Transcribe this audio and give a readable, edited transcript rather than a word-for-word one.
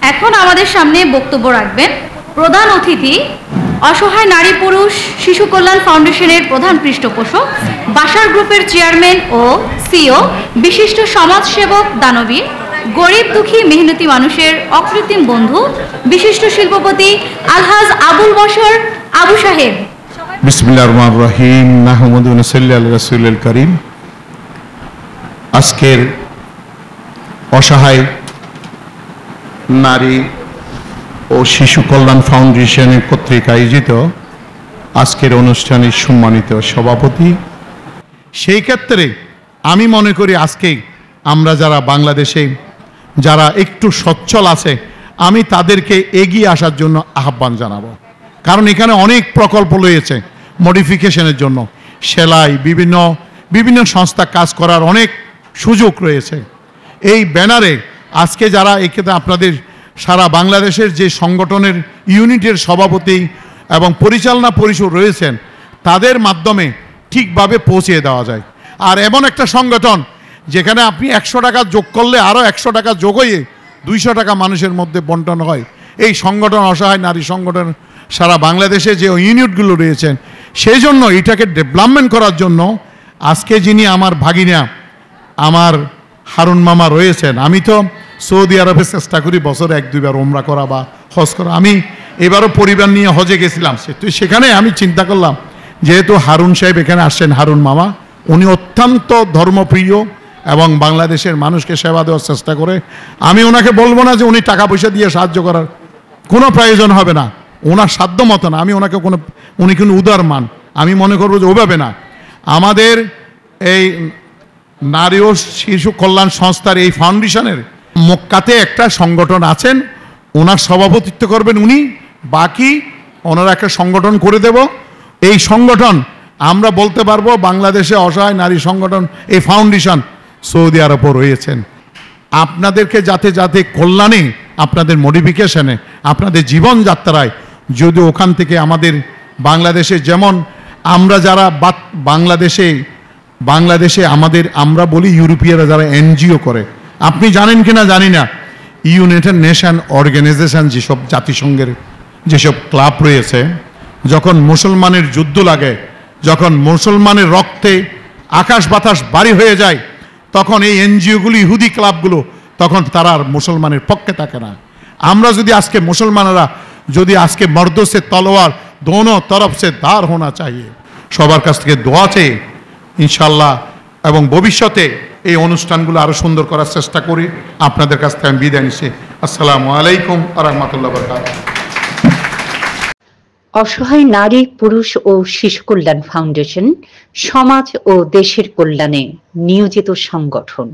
এখন আমাদের সামনে বক্তব্য রাখবেন প্রধান অতিথি, অসহায় নারী পুরুষ শিশু কল্যাণ ফাউন্ডেশনের প্রধান পৃষ্ঠপোষক, বাসার গ্রুপের চেয়ারম্যান ও সিও, বিশিষ্ট সমাজসেবক দানবীর, গরিব দুঃখী মেহনতি মানুষের অকৃত্রিম বন্ধু, বিশিষ্ট শিল্পপতি আলহাজ আবুল বশর আবু সাহেব। বিসমিল্লাহির রহমানির রহিম। নাহমাদু ওয়া নুসাল্লি আলা রাসূলিল কারীম। আজকের অসহায় নারী ও শিশু কল্যাণ ফাউন্ডেশনের কর্তৃক আয়োজিত আজকের অনুষ্ঠানের সম্মানিত সভাপতি, সেই ক্ষেত্রে আমি মনে করি আজকে আমরা যারা বাংলাদেশে যারা একটু সচ্ছল আছে, আমি তাদেরকে এগিয়ে আসার জন্য আহ্বান জানাবো। কারণ এখানে অনেক প্রকল্প রয়েছে মডিফিকেশনের জন্য, সেলাই, বিভিন্ন সংস্থা কাজ করার অনেক সুযোগ রয়েছে। এই ব্যানারে আজকে যারা এক্ষেত্রে আপনাদের সারা বাংলাদেশের যে সংগঠনের ইউনিটের সভাপতি এবং পরিচালনা পরিষদ রয়েছেন, তাদের মাধ্যমে ঠিকভাবে পৌঁছিয়ে দেওয়া যায়। আর এমন একটা সংগঠন যেখানে আপনি 100 টাকা যোগ করলে আরও 100 টাকা যোগ হয়ে 200 টাকা মানুষের মধ্যে বন্টন হয়। এই সংগঠন অসহায় নারী সংগঠন সারা বাংলাদেশে যে ইউনিটগুলো রয়েছেন, সেই জন্য এটাকে ডেভেলপমেন্ট করার জন্য আজকে যিনি আমার ভাগিনা আমার হারুন মামা রয়েছেন, আমি তো সৌদি আরবে চেষ্টা করি বছরে 1-2 বার ওমরা করা বা হজ করা। আমি এবারও পরিবার নিয়ে হজে গেছিলাম, তো সেখানে আমি চিন্তা করলাম যেহেতু হারুন সাহেব এখানে আসছেন, হারুন মামা উনি অত্যন্ত ধর্মপ্রিয় এবং বাংলাদেশের মানুষকে সেবা দেওয়ার চেষ্টা করে। আমি ওনাকে বলবো না যে উনি টাকা পয়সা দিয়ে সাহায্য করার কোনো প্রয়োজন হবে না, ওনার সাধ্য মতো না। আমি ওনাকে উনি কিন্তু উদার মান, আমি মনে করবো যে ওভাবে না। আমাদের এই নারী ও শিশু কল্যাণ সংস্থার এই ফাউন্ডেশনের মক্কাতে একটা সংগঠন আছেন, ওনার সভাপতিত্ব করবেন উনি, বাকি ওনারা একটা সংগঠন করে দেব। এই সংগঠন আমরা বলতে পারবো বাংলাদেশে অসহায় নারী সংগঠন এই ফাউন্ডেশন সৌদি আরবও রয়েছেন। আপনাদেরকে যাতে কল্যাণে, আপনাদের মডিফিকেশনে, আপনাদের জীবনযাত্রায় যদি ওখান থেকে আমাদের বাংলাদেশে যেমন আমরা যারা বাংলাদেশে আমাদের আমরা বলি ইউরোপীয়রা যারা এনজিও করে, আপনি জানেন কিনা জানি না, ইউনাইটেড নেশন অর্গানাইজেশন যেসব জাতিসংঘের যেসব ক্লাব রয়েছে, যখন মুসলমানের যুদ্ধ লাগে, যখন মুসলমানের রক্তে আকাশ বাতাস বাড়ি হয়ে যায়, তখন এই এনজিওগুলো ইহুদি ক্লাবগুলো তখন তারা আর মুসলমানের পক্ষে থাকে না। আমরা যদি আজকে মুসলমানেরা যদি আজকে মর্দ সে তলোয়ার দোনো তরফ সে ধার হোনা চাহিয়ে, সবার কাছ থেকে দোয়া চেয়ে ইনশাল্লাহ এবং ভবিষ্যতে এই অনুষ্ঠানগুলো আরো সুন্দর করার চেষ্টা করি। আপনাদের কাছ থেকে আমি বিদায় নিচ্ছি। আসসালামু আলাইকুম ওয়া রাহমাতুল্লাহি ওয়া বারাকাতুহু। অসহায় নারী পুরুষ ও শিশু কল্যাণ ফাউন্ডেশন সমাজ ও দেশের কল্যাণে নিয়োজিত সংগঠন।